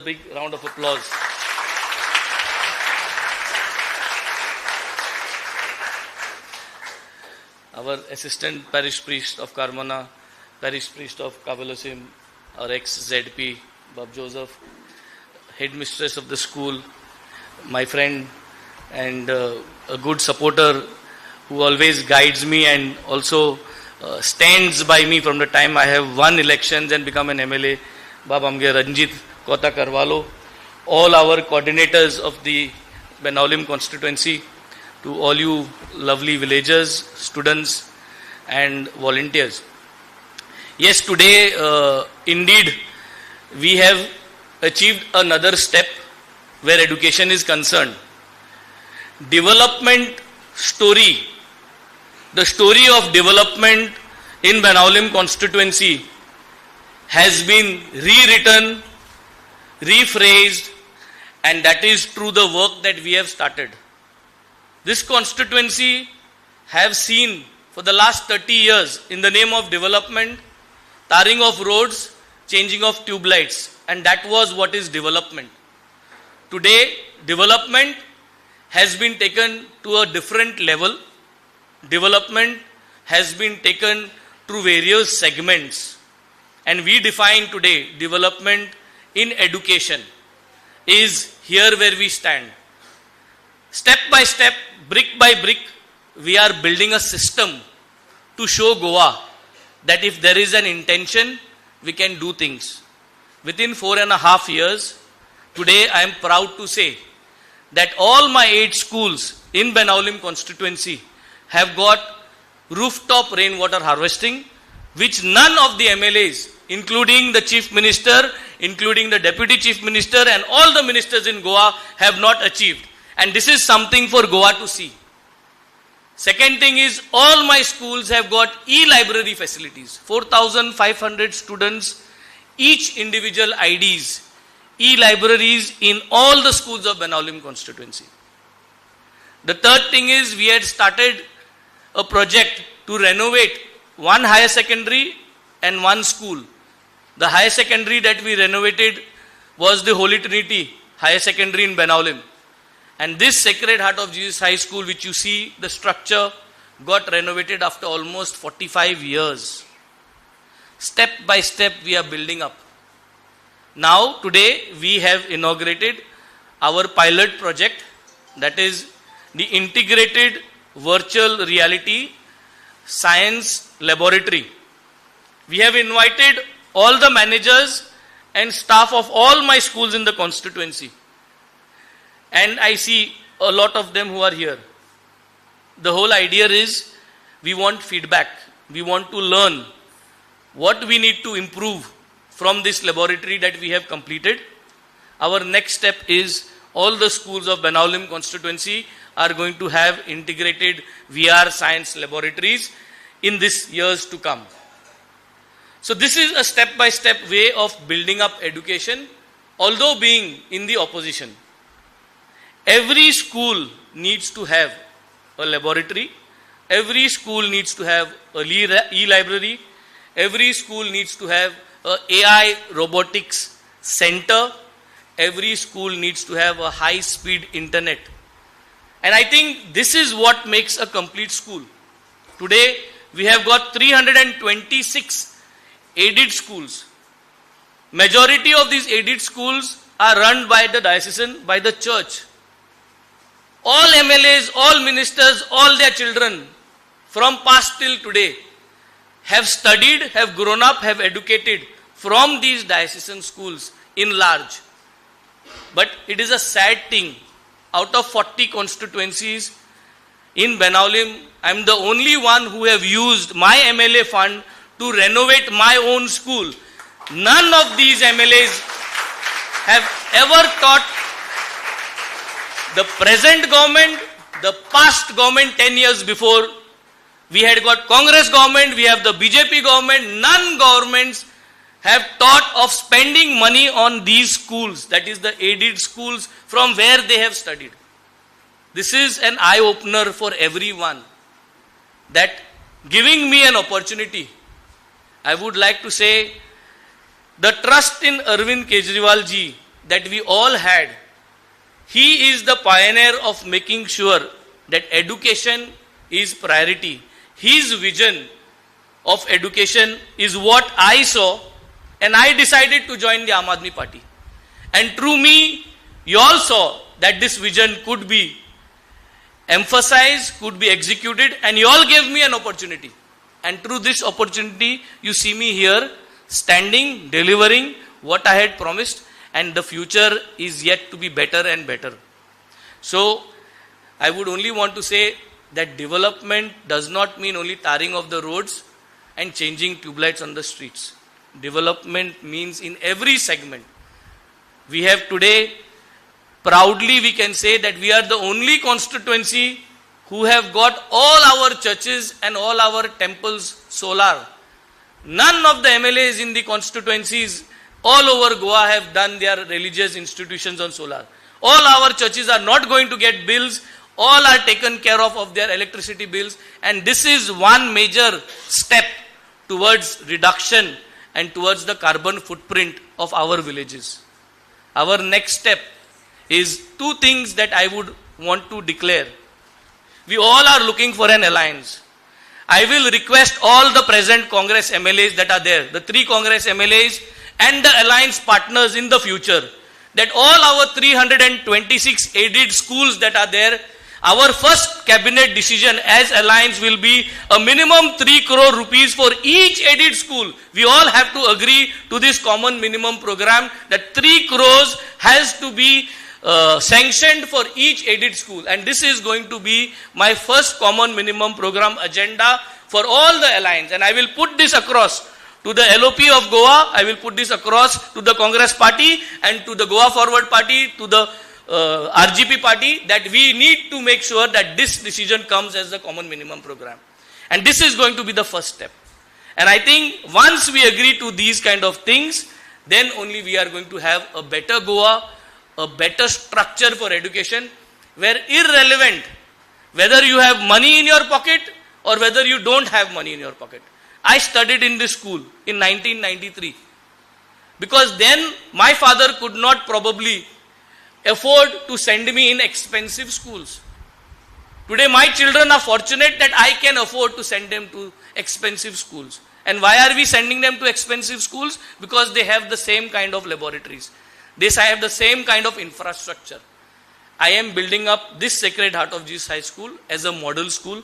Big round of applause. Our assistant parish priest of Carmona, parish priest of Kabalosim, our ex-ZP, Bob Joseph, headmistress of the school, my friend and a good supporter who always guides me and also stands by me from the time I have won elections and become an MLA, Bab Amge Ranjit Kota Karwalo, all our coordinators of the Benaulim constituency, to all you lovely villagers, students and volunteers. Yes, today indeed we have achieved another step where education is concerned. Development story, the story of development in Benaulim constituency has been rewritten, rephrased, and that is through the work that we have started. This constituency have seen for the last 30 years, in the name of development, tarring of roads, changing of tube lights, and that was what is development. Today, development has been taken to a different level. Development has been taken through various segments, and we define today development in education is here where we stand. Step by step, brick by brick, we are building a system to show Goa that if there is an intention, we can do things. Within 4.5 years, today I am proud to say that all my 8 schools in Benaulim constituency have got rooftop rainwater harvesting, which none of the MLAs, including the Chief Minister, including the Deputy Chief Minister and all the ministers in Goa, have not achieved. And this is something for Goa to see. Second thing is, all my schools have got e-library facilities. 4,500 students, each individual IDs, e-libraries in all the schools of Benaulim constituency. The third thing is, we had started a project to renovate one higher secondary and one school. The higher secondary that we renovated was the Holy Trinity Higher Secondary in Benaulim. And this Sacred Heart of Jesus High School, which you see, the structure got renovated after almost 45 years. Step by step, we are building up. Now, today, we have inaugurated our pilot project, that is the Integrated Virtual Reality Science Laboratory. We have invited all the managers and staff of all my schools in the constituency. And I see a lot of them who are here. The whole idea is, we want feedback. We want to learn what we need to improve from this laboratory that we have completed. Our next step is, all the schools of Benaulim constituency are going to have integrated VR science laboratories in this years to come. So this is a step-by-step way of building up education, although being in the opposition. Every school needs to have a laboratory. Every school needs to have a e-library. Every school needs to have a AI robotics center. Every school needs to have a high-speed internet. And I think this is what makes a complete school. Today, we have got 326 aided schools. Majority of these aided schools are run by the diocesan, by the church. All MLAs, all ministers, all their children from past till today have studied, have grown up, have educated from these diocesan schools in large. But it is a sad thing, out of 40 constituencies in Benaulim, I am the only one who have used my MLA fund to renovate my own school. None of these MLAs have ever taught the present government, the past government 10 years before. We had got Congress government, we have the BJP government. None governments have thought of spending money on these schools, that is the aided schools from where they have studied. This is an eye-opener for everyone, that giving me an opportunity, I would like to say, the trust in Arvind Kejriwal ji that we all had. He is the pioneer of making sure that education is priority. His vision of education is what I saw, and I decided to join the Aam Aadmi Party. And through me, you all saw that this vision could be emphasized, could be executed, and you all gave me an opportunity. And through this opportunity, you see me here, standing, delivering what I had promised, and the future is yet to be better and better. So, I would only want to say that development does not mean only tarring of the roads and changing tube lights on the streets. Development means in every segment. We have today, proudly we can say that we are the only constituency who have got all our churches and all our temples solar. None of the MLAs in the constituencies all over Goa have done their religious institutions on solar. All our churches are not going to get bills. All are taken care of their electricity bills. And this is one major step towards reduction and towards the carbon footprint of our villages. Our next step is two things that I would want to declare. We all are looking for an alliance. I will request all the present Congress MLAs that are there, the 3 Congress MLAs and the alliance partners in the future, that all our 326 aided schools that are there, our first cabinet decision as alliance will be a minimum 3 crore rupees for each aided school. We all have to agree to this common minimum program that 3 crores has to be sanctioned for each aided school. And this is going to be my first common minimum program agenda for all the alliance. And I will put this across to the LOP of Goa, I will put this across to the Congress party and to the Goa Forward party, to the RGP party, that we need to make sure that this decision comes as the common minimum program. And this is going to be the first step. And I think once we agree to these kind of things, then only we are going to have a better Goa, a better structure for education, where irrelevant whether you have money in your pocket or whether you don't have money in your pocket. I studied in this school in 1993 because then my father could not probably afford to send me in expensive schools. Today my children are fortunate that I can afford to send them to expensive schools. And why are we sending them to expensive schools? Because they have the same kind of laboratories. They have the same kind of infrastructure. I am building up this Sacred Heart of Jesus High School as a model school.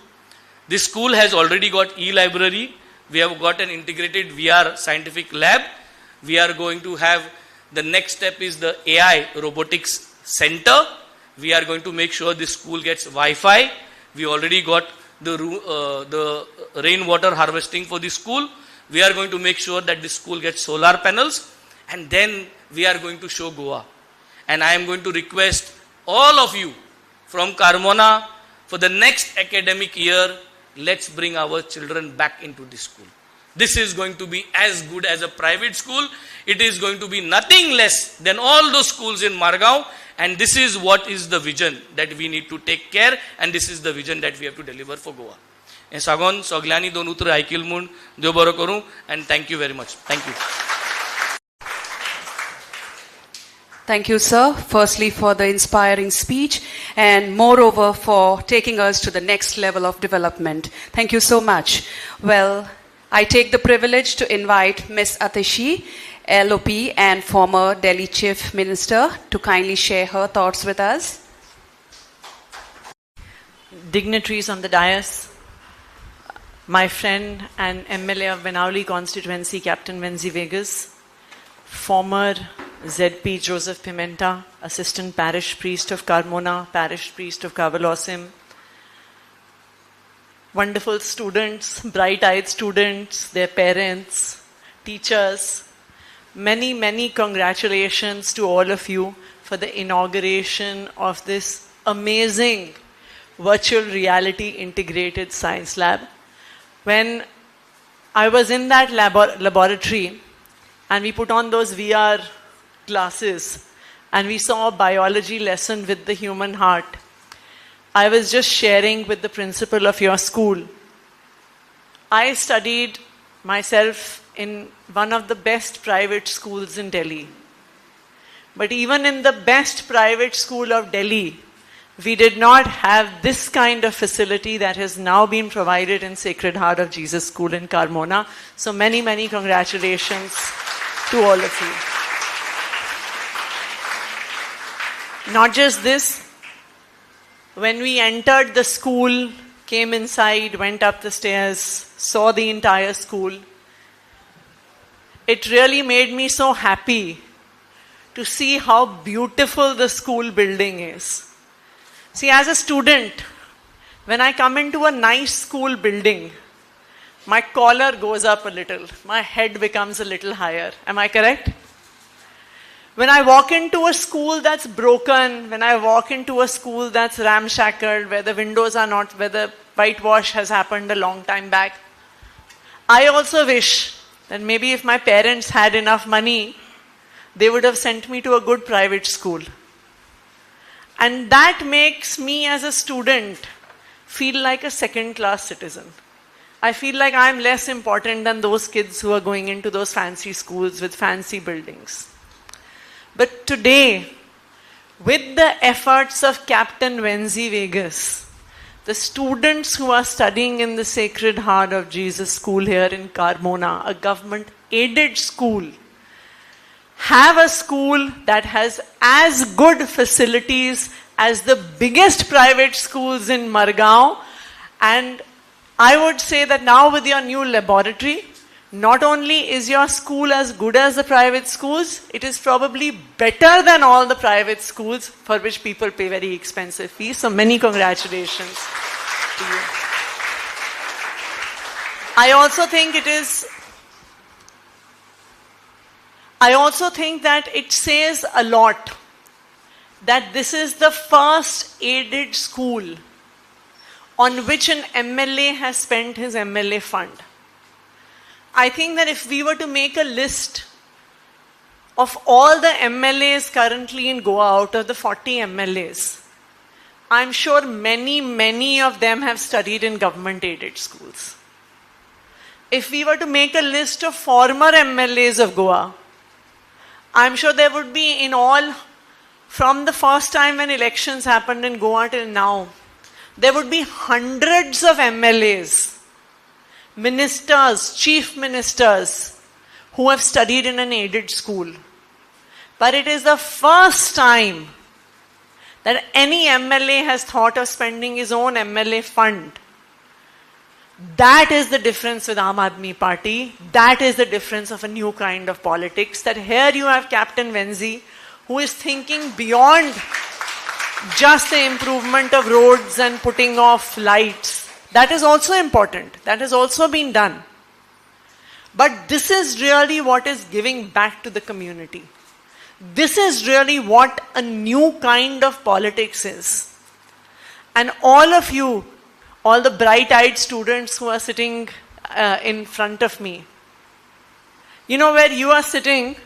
This school has already got e-library. We have got an integrated VR scientific lab. We are going to have, the next step is the AI robotics center. We are going to make sure this school gets Wi-Fi. We already got the rainwater harvesting for the school. We are going to make sure that this school gets solar panels. And then we are going to show Goa. And I am going to request all of you from Carmona, for the next academic year, let's bring our children back into this school. This is going to be as good as a private school. It is going to be nothing less than all those schools in Margao. And this is what is the vision that we need to take care. And this is the vision that we have to deliver for Goa. And Sagon, Soglani, Don Utre, Aikil Mun, Deo Baro Koru, and thank you very much. Thank you. Thank you, sir, firstly for the inspiring speech and moreover for taking us to the next level of development. Thank you so much. Well, I take the privilege to invite Ms. Atishi, LOP and former Delhi Chief Minister, to kindly share her thoughts with us. Dignitaries on the dais, my friend and MLA of Venauli constituency, Captain Venzy Viegas, former ZP Joseph Pimenta, Assistant Parish Priest of Carmona, Parish Priest of Kavalosim, wonderful students, bright-eyed students, their parents, teachers, many, many congratulations to all of you for the inauguration of this amazing virtual reality integrated science lab. When I was in that laboratory and we put on those VR glasses and we saw a biology lesson with the human heart, I was just sharing with the principal of your school. I studied myself in one of the best private schools in Delhi. But even in the best private school of Delhi, we did not have this kind of facility that has now been provided in Sacred Heart of Jesus School in Carmona. So many, many congratulations to all of you. Not just this, when we entered the school, came inside, went up the stairs, saw the entire school, it really made me so happy to see how beautiful the school building is. See, as a student, when I come into a nice school building, my collar goes up a little, my head becomes a little higher. Am I correct? When I walk into a school that's broken, when I walk into a school that's ramshackled, where the windows are not, where the whitewash has happened a long time back, I also wish that maybe if my parents had enough money, they would have sent me to a good private school. And that makes me as a student feel like a second-class citizen. I feel like I'm less important than those kids who are going into those fancy schools with fancy buildings. But today, with the efforts of Captain Venzy Viegas, the students who are studying in the Sacred Heart of Jesus School here in Carmona, a government-aided school, have a school that has as good facilities as the biggest private schools in Margao. And I would say that now with your new laboratory, not only is your school as good as the private schools, it is probably better than all the private schools for which people pay very expensive fees. So many congratulations to you. I also think that it says a lot that this is the first aided school on which an MLA has spent his MLA fund. I think that if we were to make a list of all the MLAs currently in Goa, out of the 40 MLAs, I'm sure many, many of them have studied in government-aided schools. If we were to make a list of former MLAs of Goa, I'm sure there would be in all, from the first time when elections happened in Goa till now, there would be hundreds of MLAs, ministers, chief ministers, who have studied in an aided school. But it is the first time that any MLA has thought of spending his own MLA fund. That is the difference with Aam Aadmi Party. That is the difference of a new kind of politics. That here you have Captain Venzy, who is thinking beyond just the improvement of roads and putting off lights. That is also important. That has also been done. But this is really what is giving back to the community. This is really what a new kind of politics is. And all of you, all the bright-eyed students who are sitting in front of me, you know where you are sitting?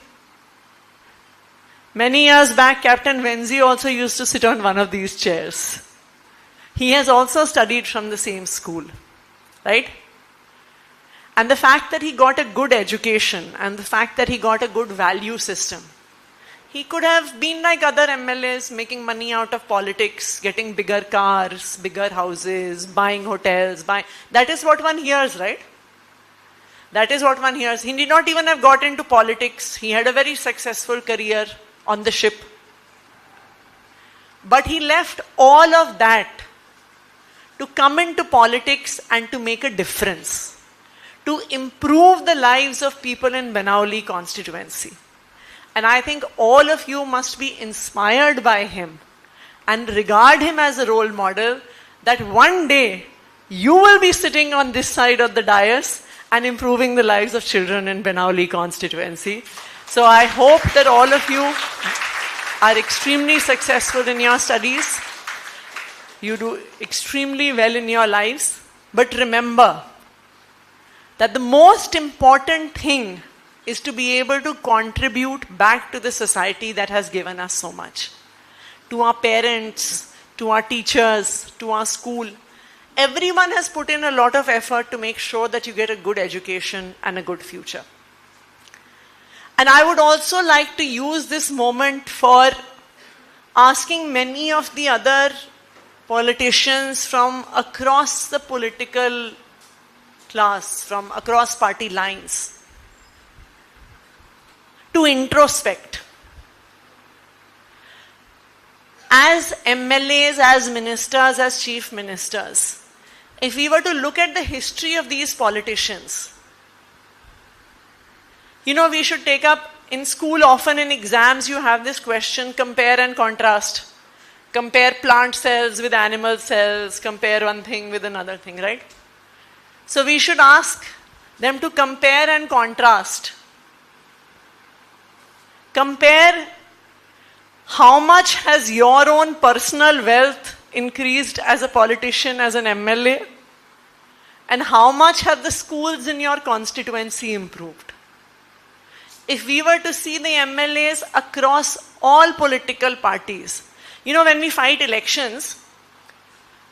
Many years back, Captain Venzy also used to sit on one of these chairs. He has also studied from the same school, right? And the fact that he got a good education and the fact that he got a good value system, he could have been like other MLAs, making money out of politics, getting bigger cars, bigger houses, buying hotels, that is what one hears, right? That is what one hears. He did not even have got into politics. He had a very successful career on the ship. But he left all of that to come into politics and to make a difference, to improve the lives of people in Banauli constituency. And I think all of you must be inspired by him and regard him as a role model, that one day you will be sitting on this side of the dais and improving the lives of children in Banauli constituency. So I hope that all of you are extremely successful in your studies. You do extremely well in your lives. But remember that the most important thing is to be able to contribute back to the society that has given us so much. To our parents, to our teachers, to our school. Everyone has put in a lot of effort to make sure that you get a good education and a good future. And I would also like to use this moment for asking many of the other politicians from across the political class, from across party lines, to introspect. As MLAs, as ministers, as chief ministers, if we were to look at the history of these politicians, you know, we should take up in school, often in exams, you have this question, compare and contrast. Compare plant cells with animal cells, compare one thing with another thing, right? So we should ask them to compare and contrast. Compare how much has your own personal wealth increased as a politician, as an MLA, and how much have the schools in your constituency improved. If we were to see the MLAs across all political parties, you know, when we fight elections,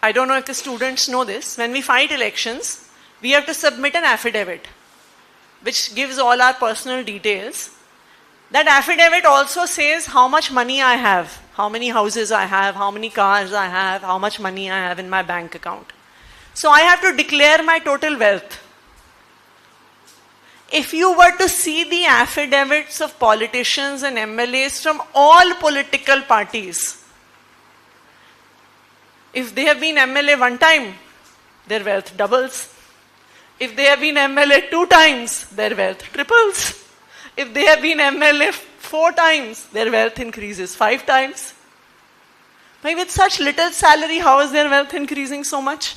I don't know if the students know this, when we fight elections, we have to submit an affidavit, which gives all our personal details. That affidavit also says how much money I have, how many houses I have, how many cars I have, how much money I have in my bank account. So I have to declare my total wealth. If you were to see the affidavits of politicians and MLAs from all political parties, if they have been MLA one time, their wealth doubles. If they have been MLA 2 times, their wealth triples. If they have been MLA 4 times, their wealth increases 5 times. But with such little salary, how is their wealth increasing so much?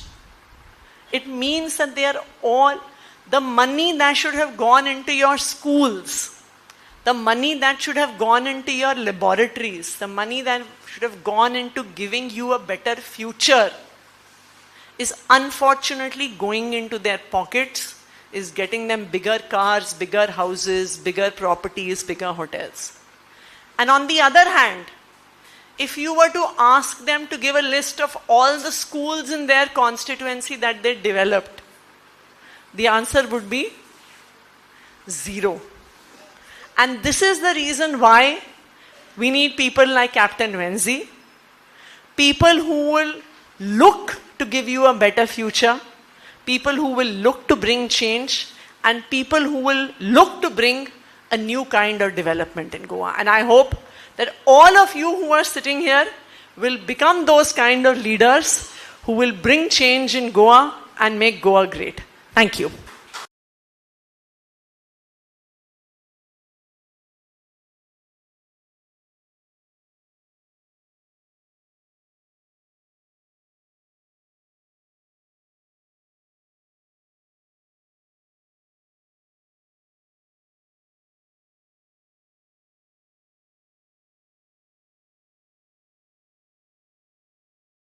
It means that they are all, the money that should have gone into your schools, the money that should have gone into your laboratories, the money that should have gone into giving you a better future, is unfortunately going into their pockets, is getting them bigger cars, bigger houses, bigger properties, bigger hotels. And on the other hand, if you were to ask them to give a list of all the schools in their constituency that they developed, the answer would be 0. And this is the reason why we need people like Captain Venzy, people who will look to give you a better future, people who will look to bring change, and people who will look to bring a new kind of development in Goa. And I hope that all of you who are sitting here will become those kind of leaders who will bring change in Goa and make Goa great. Thank you.